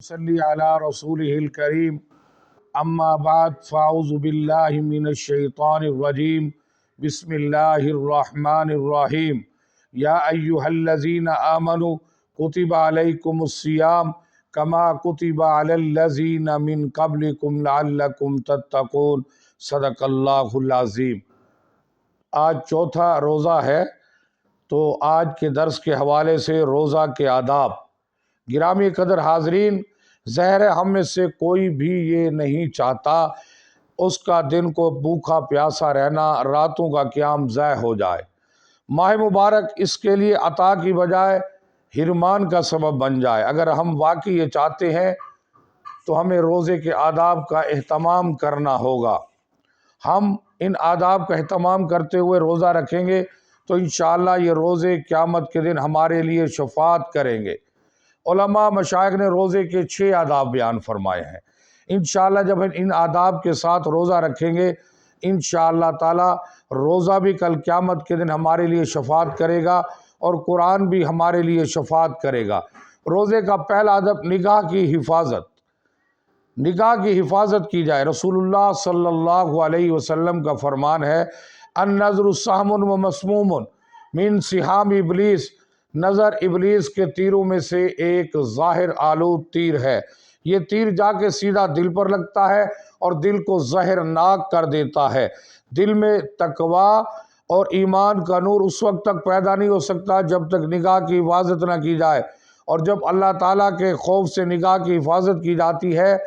صلی علی رسولہ الکریم اما بعد فاعوذ باللہ من الشیطان الرجیم بسم اللہ الرحمن الرحیم یا ایہا الذین آمنوا کتب علیکم الصیام کما کتب علی الذین من قبلکم لعلکم تتقون صدق اللہ العظیم۔ آج چوتھا روزہ ہے، تو آج کے درس کے حوالے سے روزہ کے آداب۔ گرامی قدر حاضرین، ظاہر ہے ہم میں سے کوئی بھی یہ نہیں چاہتا اس کا دن کو بھوکا پیاسا رہنا، راتوں کا قیام ضائع ہو جائے۔ ماہ مبارک اس کے لیے عطا کی بجائے حرمان کا سبب بن جائے۔ اگر ہم واقعی یہ چاہتے ہیں تو ہمیں روزے کے آداب کا اہتمام کرنا ہوگا۔ ہم ان آداب کا اہتمام کرتے ہوئے روزہ رکھیں گے تو انشاءاللہ یہ روزے قیامت کے دن ہمارے لیے شفاعت کریں گے۔ علماء مشائخ نے روزے کے 6 آداب بیان فرمائے ہیں۔ انشاءاللہ جب ہم ان آداب کے ساتھ روزہ رکھیں گے انشاءاللہ تعالی روزہ بھی کل قیامت کے دن ہمارے لیے شفاعت کرے گا اور قرآن بھی ہمارے لیے شفاعت کرے گا۔ روزے کا پہلا ادب نگاہ کی حفاظت۔ نگاہ کی حفاظت کی جائے۔ رسول اللہ صلی اللہ علیہ وسلم کا فرمان ہے النظر سہم و مسموم من سہام ابلیس، نظر ابلیس کے تیروں میں سے ایک ظاہر آلود تیر ہے۔ یہ تیر جا کے سیدھا دل پر لگتا ہے اور دل کو زہرناک کر دیتا ہے۔ دل میں تقوی اور ایمان کا نور اس وقت تک پیدا نہیں ہو سکتا جب تک نگاہ کی حفاظت نہ کی جائے، اور جب اللہ تعالیٰ کے خوف سے نگاہ کی حفاظت کی جاتی ہے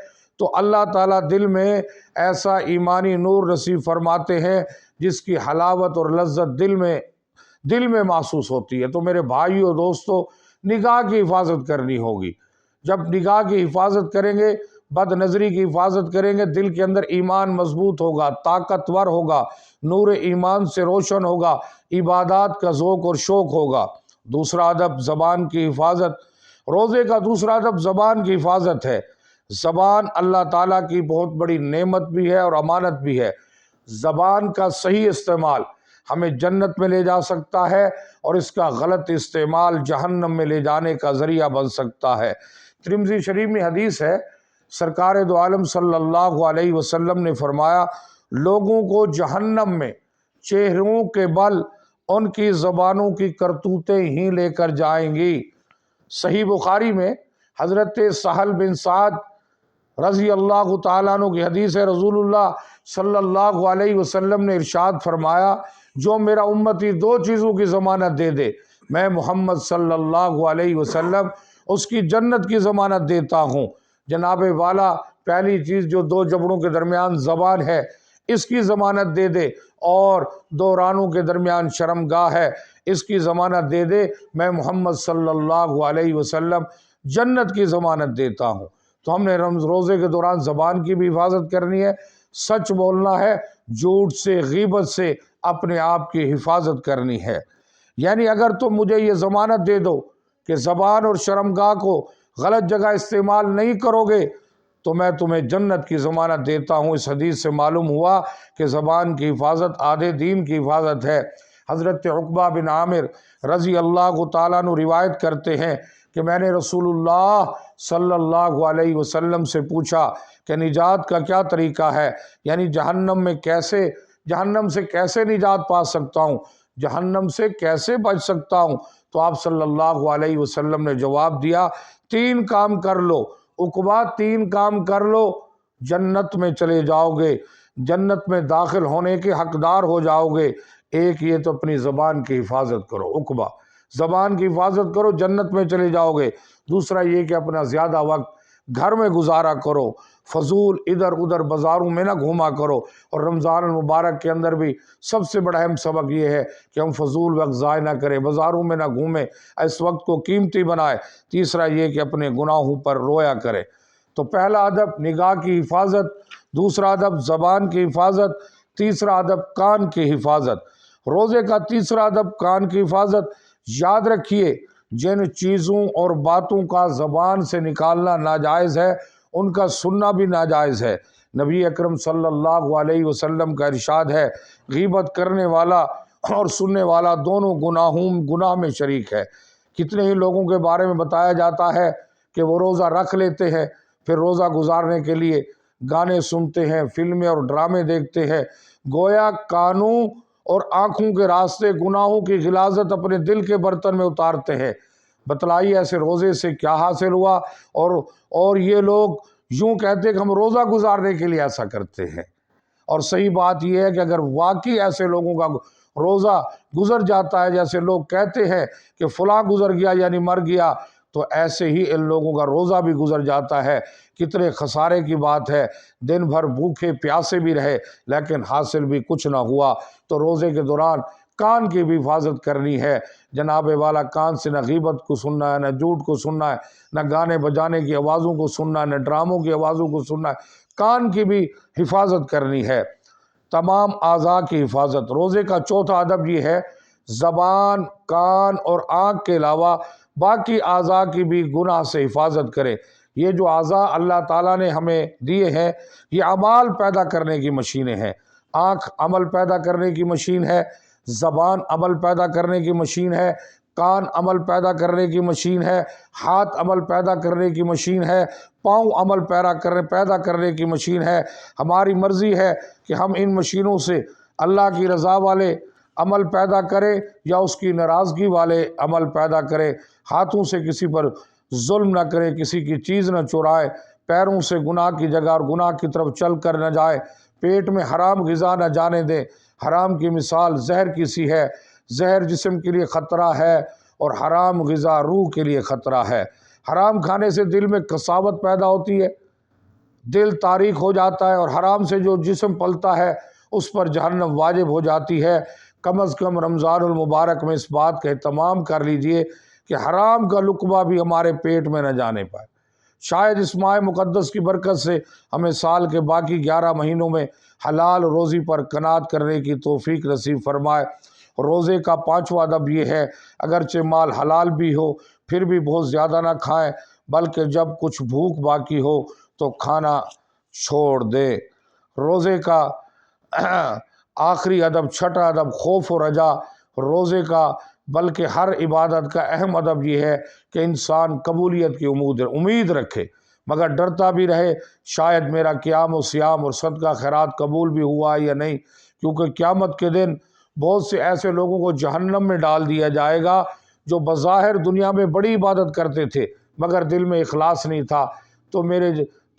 تو اللہ تعالیٰ دل میں ایسا ایمانی نور نصیب فرماتے ہیں جس کی حلاوت اور لذت دل میں محسوس ہوتی ہے۔ تو میرے بھائیو دوستو، نگاہ کی حفاظت کرنی ہوگی۔ جب نگاہ کی حفاظت کریں گے، بد نظری کی حفاظت کریں گے، دل کے اندر ایمان مضبوط ہوگا، طاقتور ہوگا، نور ایمان سے روشن ہوگا، عبادات کا ذوق اور شوق ہوگا۔ دوسرا ادب زبان کی حفاظت۔ روزے کا دوسرا ادب زبان کی حفاظت ہے۔ زبان اللہ تعالیٰ کی بہت بڑی نعمت بھی ہے اور امانت بھی ہے۔ زبان کا صحیح استعمال ہمیں جنت میں لے جا سکتا ہے اور اس کا غلط استعمال جہنم میں لے جانے کا ذریعہ بن سکتا ہے۔ ترمذی شریف میں حدیث ہے، سرکار دو عالم صلی اللہ علیہ وسلم نے فرمایا لوگوں کو جہنم میں چہروں کے بل ان کی زبانوں کی کرتوتیں ہی لے کر جائیں گی۔ صحیح بخاری میں حضرت سہل بن سعد رضی اللہ تعالیٰ عنہ کی حدیث ہے، رسول اللہ صلی اللہ علیہ وسلم نے ارشاد فرمایا جو میرا امتی 2 چیزوں کی ضمانت دے دے میں محمد صلی اللہ علیہ وسلم اس کی جنت کی ضمانت دیتا ہوں۔ جناب والا پہلی چیز جو 2 جبڑوں کے درمیان زبان ہے اس کی ضمانت دے دے، اور 2 رانوں کے درمیان شرمگاہ ہے اس کی ضمانت دے دے، میں محمد صلی اللہ علیہ وسلم جنت کی ضمانت دیتا ہوں۔ تو ہم نے روزے کے دوران زبان کی بھی حفاظت کرنی ہے، سچ بولنا ہے، جھوٹ سے غیبت سے اپنے آپ کی حفاظت کرنی ہے۔ یعنی اگر تم مجھے یہ ضمانت دے دو کہ زبان اور شرمگاہ کو غلط جگہ استعمال نہیں کرو گے تو میں تمہیں جنت کی ضمانت دیتا ہوں۔ اس حدیث سے معلوم ہوا کہ زبان کی حفاظت آدھے دین کی حفاظت ہے۔ حضرت عقبہ بن عامر رضی اللہ تعالیٰ عنہ روایت کرتے ہیں کہ میں نے رسول اللہ صلی اللہ علیہ وسلم سے پوچھا کہ نجات کا کیا طریقہ ہے، یعنی جہنم سے کیسے نجات پا سکتا ہوں، جہنم سے کیسے بچ سکتا ہوں؟ تو آپ صلی اللہ علیہ وسلم نے جواب دیا 3 کام کر لو عقبہ، 3 کام کر لو، جنت میں چلے جاؤ گے، جنت میں داخل ہونے کے حقدار ہو جاؤ گے۔ ایک یہ تو اپنی زبان کی حفاظت کرو عقبہ، زبان کی حفاظت کرو، جنت میں چلے جاؤ گے۔ دوسرا یہ کہ اپنا زیادہ وقت گھر میں گزارا کرو، فضول ادھر ادھر بازاروں میں نہ گھوما کرو، اور رمضان المبارک کے اندر بھی سب سے بڑا اہم سبق یہ ہے کہ ہم فضول وقت ضائع نہ کریں، بازاروں میں نہ گھومیں، اس وقت کو قیمتی بنائے۔ تیسرا یہ کہ اپنے گناہوں پر رویا کرے۔ تو پہلا ادب نگاہ کی حفاظت، دوسرا ادب زبان کی حفاظت، تیسرا ادب کان کی حفاظت۔ روزے کا تیسرا ادب کان کی حفاظت۔ یاد رکھیے جن چیزوں اور باتوں کا زبان سے نکالنا ناجائز ہے ان کا سننا بھی ناجائز ہے۔ نبی اکرم صلی اللہ علیہ وسلم کا ارشاد ہے غیبت کرنے والا اور سننے والا دونوں گناہ میں شریک ہے۔ کتنے ہی لوگوں کے بارے میں بتایا جاتا ہے کہ وہ روزہ رکھ لیتے ہیں، پھر روزہ گزارنے کے لیے گانے سنتے ہیں، فلمیں اور ڈرامے دیکھتے ہیں، گویا کانوں اور آنکھوں کے راستے گناہوں کی غلاظت اپنے دل کے برتن میں اتارتے ہیں۔ بتلائیے ایسے روزے سے کیا حاصل ہوا؟ اور یہ لوگ یوں کہتے ہیں کہ ہم روزہ گزارنے کے لیے ایسا کرتے ہیں۔ اور صحیح بات یہ ہے کہ اگر واقعی ایسے لوگوں کا روزہ گزر جاتا ہے، جیسے لوگ کہتے ہیں کہ فلاں گزر گیا یعنی مر گیا، تو ایسے ہی ان لوگوں کا روزہ بھی گزر جاتا ہے۔ کتنے خسارے کی بات ہے، دن بھر بھوکے پیاسے بھی رہے لیکن حاصل بھی کچھ نہ ہوا۔ تو روزے کے دوران کان کی بھی حفاظت کرنی ہے جناب والا، کان سے نہ غیبت کو سننا ہے، نہ جھوٹ کو سننا ہے، نہ گانے بجانے کی آوازوں کو سننا ہے، نہ ڈراموں کی آوازوں کو سننا ہے، کان کی بھی حفاظت کرنی ہے۔ تمام اعضاء کی حفاظت۔ روزے کا چوتھا ادب یہ ہے، زبان، کان اور آنکھ کے علاوہ باقی اعضاء کی بھی گناہ سے حفاظت کرے۔ یہ جو اعضاء اللہ تعالیٰ نے ہمیں دیے ہیں، یہ اعمال پیدا کرنے کی مشینیں ہیں۔ آنکھ عمل پیدا کرنے کی مشین ہے، زبان عمل پیدا کرنے کی مشین ہے، کان عمل پیدا کرنے کی مشین ہے، ہاتھ عمل پیدا کرنے کی مشین ہے، پاؤں عمل پیدا کرنے کی مشین ہے۔ ہماری مرضی ہے کہ ہم ان مشینوں سے اللہ کی رضا والے عمل پیدا کریں یا اس کی ناراضگی والے عمل پیدا کریں۔ ہاتھوں سے کسی پر ظلم نہ کریں، کسی کی چیز نہ چرائیں، پیروں سے گناہ کی جگہ اور گناہ کی طرف چل کر نہ جائیں، پیٹ میں حرام غذا نہ جانے دیں۔ حرام کی مثال زہر کی سی ہے، زہر جسم کے لیے خطرہ ہے اور حرام غذا روح کے لیے خطرہ ہے۔ حرام کھانے سے دل میں کساوت پیدا ہوتی ہے، دل تاریک ہو جاتا ہے، اور حرام سے جو جسم پلتا ہے اس پر جہنم واجب ہو جاتی ہے۔ کم از کم رمضان المبارک میں اس بات کا اہتمام کر لیجئے کہ حرام کا لقمہ بھی ہمارے پیٹ میں نہ جانے پائے۔ شاید اس ماہ مقدس کی برکت سے ہمیں سال کے باقی 11 مہینوں میں حلال روزی پر قناعت کرنے کی توفیق نصیب فرمائے۔ روزے کا 5واں ادب یہ ہے، اگرچہ مال حلال بھی ہو پھر بھی بہت زیادہ نہ کھائیں، بلکہ جب کچھ بھوک باقی ہو تو کھانا چھوڑ دیں۔ روزے کا آخری ادب، چھٹا ادب، خوف و رجا۔ روزے کا بلکہ ہر عبادت کا اہم ادب یہ ہے کہ انسان قبولیت کی امید رکھے، مگر ڈرتا بھی رہے شاید میرا قیام و سیام اور صدقہ خیرات قبول بھی ہوا یا نہیں، کیونکہ قیامت کے دن بہت سے ایسے لوگوں کو جہنم میں ڈال دیا جائے گا جو بظاہر دنیا میں بڑی عبادت کرتے تھے مگر دل میں اخلاص نہیں تھا۔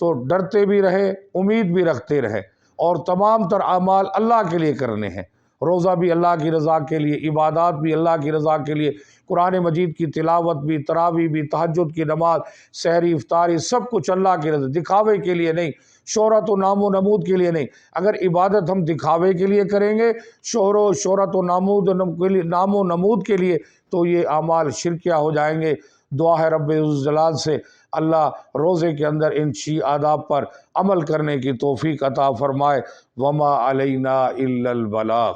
تو ڈرتے بھی رہے، امید بھی رکھتے رہے، اور تمام تر اعمال اللہ کے لیے کرنے ہیں۔ روزہ بھی اللہ کی رضا کے لیے، عبادات بھی اللہ کی رضا کے لیے، قرآن مجید کی تلاوت بھی، تراویح بھی، تہجد کی نماز، سحری، افطاری، سب کچھ اللہ کی رضا، دکھاوے کے لیے نہیں، شہرت و نام و نمود کے لیے نہیں۔ اگر عبادت ہم دکھاوے کے لیے کریں گے، شہرت و نام و نمود کے لیے، تو یہ اعمال شرکیہ ہو جائیں گے۔ دعا ہے رب الجلال سے اللہ روزے کے اندر ان 6 آداب پر عمل کرنے کی توفیق عطا فرمائے۔ وما علینا الا البلاغ۔